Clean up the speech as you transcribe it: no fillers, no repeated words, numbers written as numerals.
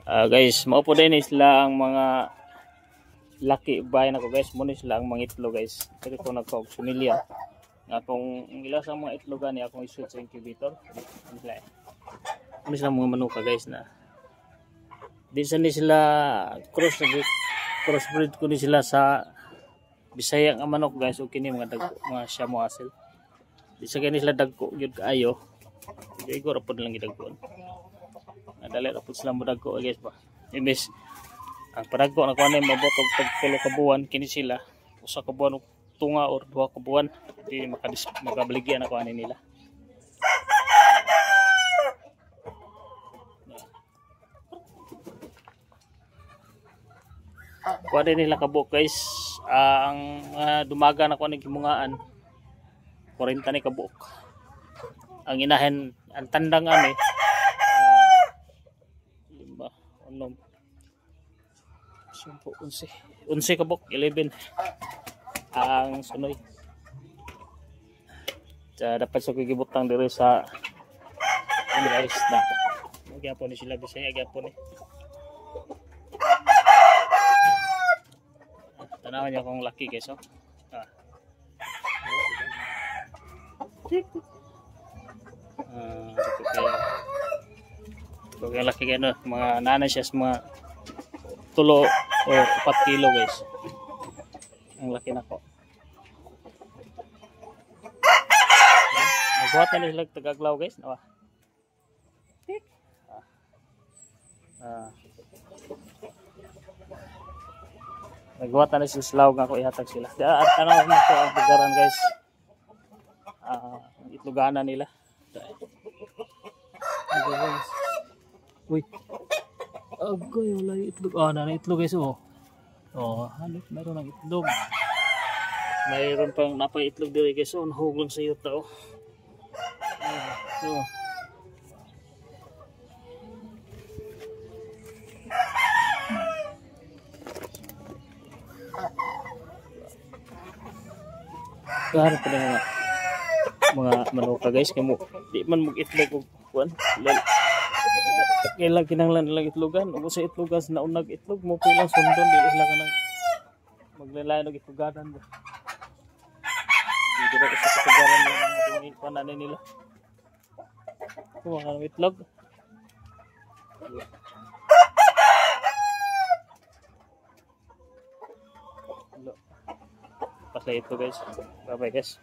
Guys, mao po din sila ang mga laki bayan ako guys. Muna sila ang mga itlog guys. Pero ko nagkaog sumilya. Kung ilas ang mga itlogan niya akong isusot sa incubator. Muna sila mga manuka guys na. Di sila crossbreed ko ni sila sa Bisaya nga manok guys. O kini mga dagko, mga Siamo Asil. Di sa kini sila dagko gyud kaayo. Igor po lang gidagkuan. Dali ra pud sila mo dagko guys ba. Imbes ang padagko na kuan mabotog tag 3 ka buwan kini sila usa ka buwan og tunga or 2 ka buwan di makabaligyan na kuan nila. Kuan nila kabuk guys. Ang dumaga na kuan gimungaan 40 ni kabuk. Ang inahen ang tandang ani 11 kabuk 11 ang sunoy dapat sa kigibutang diri sa guys na gyapon ni sila Bisaya gyapon ni tanawan niyo kung laki guys oh. Kaya laki kayo no? Mga nanay siya mga 3 o 4 kilo guys. Ang laki na ko. Nagbuhat na nila tagaglaw guys. Nawa. Nagbuhat na sila slaw nga ko ihatag sila. At tanaw mo ko ang bugaran guys. Itloganan nila. Uy. Agoy, wala yung itlog. Nanay itlog guys oh. Halos meron ng itlog. Mayroon pang napay itlog dito guys oh. Nahug lang sa iyo tao. Klaro pa na mga manuka guys. Kamo di man mag-itlog og kuan. Kailang kinanglan nilang itlogan o sa itlogan sa naunag itlog mo pilang sundon dili sila kanang maglalayan og itloganan ba dili ra sa itloganan lang panan nila kuha ng itlog pasay ito guys bye bye guys.